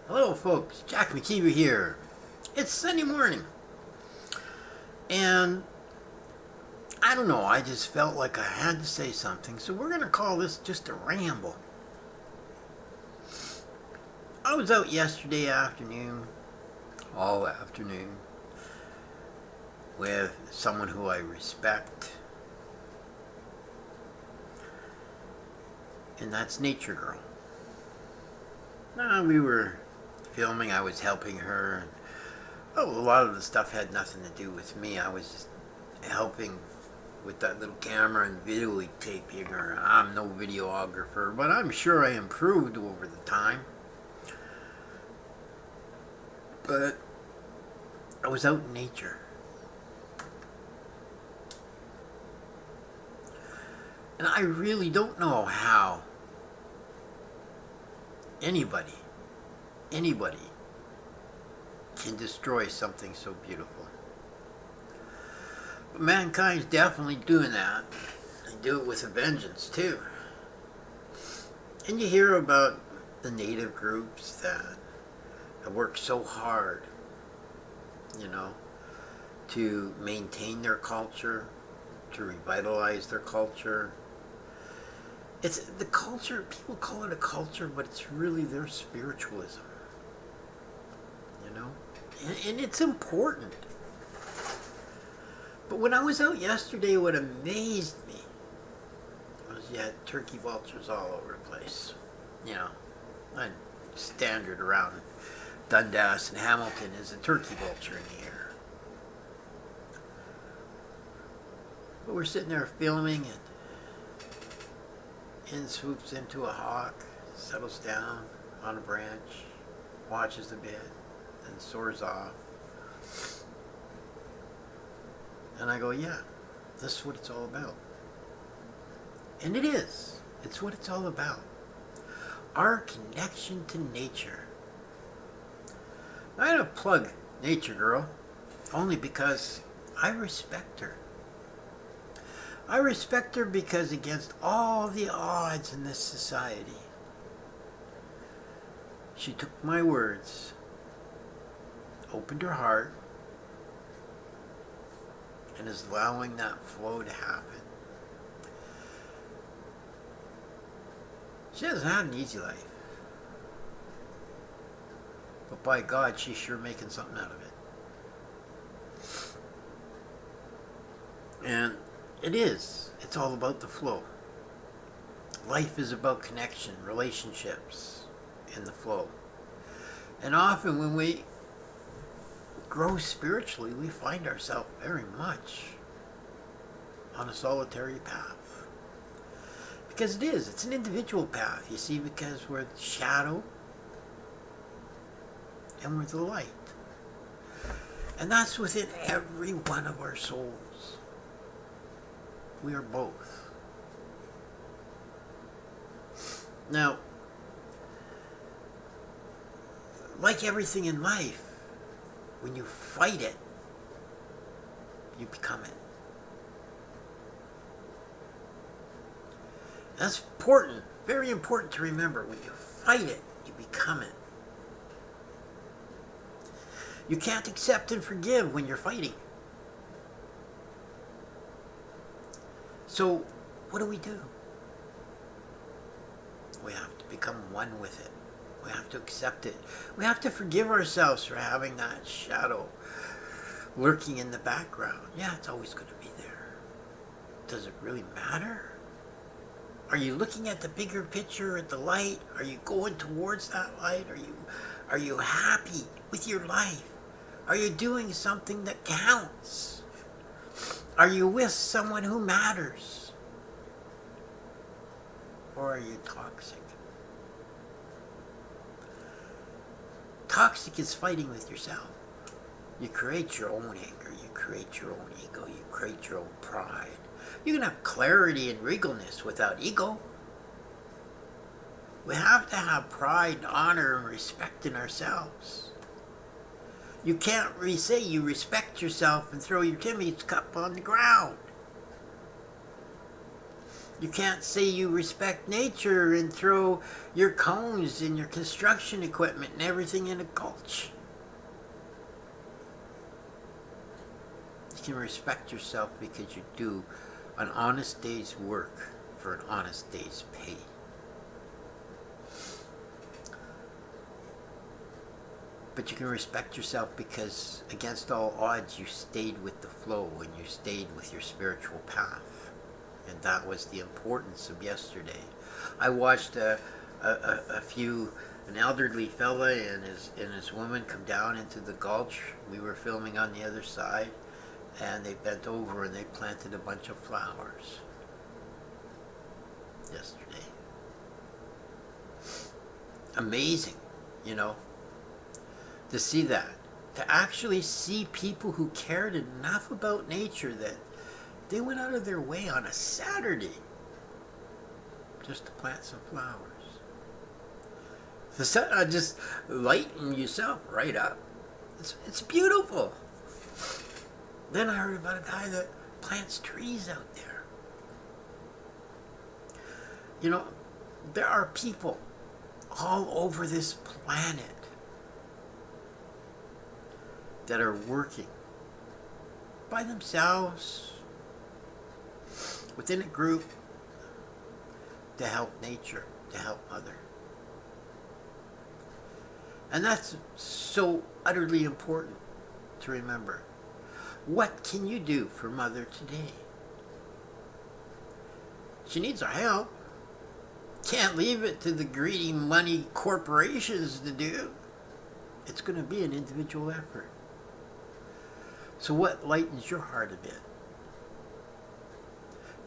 Hello folks, Jack McKeever here. It's Sunday morning. And I don't know, I just felt like I had to say something. So we're going to call this just a ramble. I was out yesterday afternoon, all afternoon, with someone who I respect. And that's Nature Girl. We were filming, I was helping her. A lot of the stuff had nothing to do with me. I was just helping with that little camera and videotaping her. I'm no videographer, but I'm sure I improved over the time. But I was out in nature. And I really don't know how anybody can destroy something so beautiful. But mankind's definitely doing that. They do it with a vengeance too. And you hear about the native groups that work so hard, to maintain their culture, to revitalize their culture. It's the culture, people call it a culture, but it's really their spiritualism. And it's important. But when I was out yesterday, what amazed me was you had turkey vultures all over the place. And standard around Dundas and Hamilton is a turkey vulture in the air. But we're sitting there filming, and in swoops into a hawk, settles down on a branch, watches a bit, then soars off. And I go, yeah, this is what it's all about. And it is. It's what it's all about. Our connection to nature. I had to plug Nature Girl only because I respect her. I respect her because against all the odds in this society, she took my words, opened her heart, and is allowing that flow to happen. She hasn't had an easy life. But by God, she's sure making something out of it. And it is. It's all about the flow. Life is about connection, relationships, and the flow. And often when we grow spiritually, we find ourselves very much on a solitary path. Because it is. It's an individual path, you see, because we're the shadow and we're the light. And that's within every one of our souls. We are both. Now, like everything in life, when you fight it, you become it. That's important, very important to remember. When you fight it, you become it. You can't accept and forgive when you're fighting. So, what do? We have to become one with it. We have to accept it. We have to forgive ourselves for having that shadow lurking in the background. Yeah, it's always going to be there. Does it really matter? Are you looking at the bigger picture, at the light? Are you going towards that light? Are you happy with your life? Are you doing something that counts? Are you with someone who matters? Or are you toxic? Toxic is fighting with yourself. You create your own anger, you create your own ego, you create your own pride. You can have clarity and regalness without ego. We have to have pride, honor, and respect in ourselves. You can't say you respect yourself and throw your Timmy's cup on the ground. You can't say you respect nature and throw your cones and your construction equipment and everything in a gulch. You can respect yourself because you do an honest day's work for an honest day's pay. But you can respect yourself because against all odds you stayed with the flow and you stayed with your spiritual path. And that was the importance of yesterday. I watched an elderly fella and his woman come down into the gulch. We were filming on the other side, and they bent over and they planted a bunch of flowers yesterday. Amazing, you know, to see that. To actually see people who cared enough about nature that they went out of their way on a Saturday just to plant some flowers. Just lighten yourself right up. It's beautiful. Then I heard about a guy that plants trees out there. You know, there are people all over this planet that are working by themselves, within a group, to help nature, to help Mother. And that's so utterly important to remember. What can you do for Mother today? She needs our help. Can't leave it to the greedy money corporations to do. It's going to be an individual effort. So what lightens your heart a bit?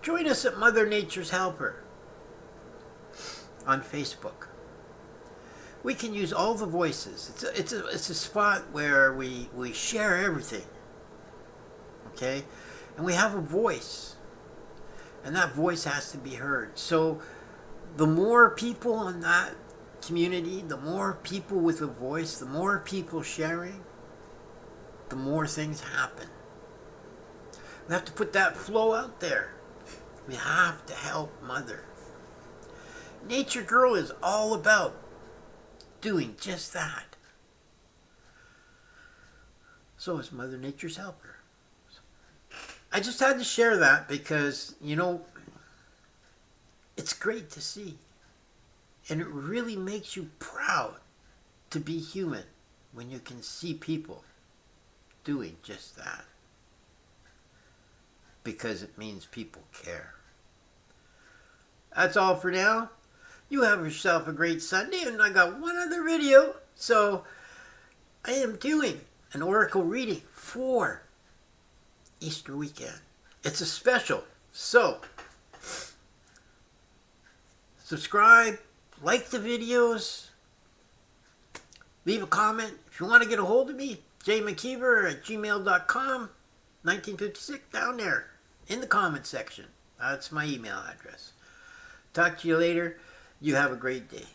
Join us at Mother Nature's Helper on Facebook. We can use all the voices. It's a spot where we share everything. Okay? And we have a voice. And that voice has to be heard. So the more people in that community, the more people with a voice, the more people sharing, the more things happen. We have to put that flow out there. We have to help Mother. Nature Girl is all about doing just that. So is Mother Nature's Helper. I just had to share that because, you know, it's great to see. And it really makes you proud to be human when you can see people doing just that. Because it means people care. That's all for now. You have yourself a great Sunday, and I got one other video. So I am doing an oracle reading for Easter weekend. It's a special. So subscribe, like the videos, leave a comment. If you want to get a hold of me, McKeever@gmail.com, 1956 down there in the comment section. That's my email address. Talk to you later. You have a great day.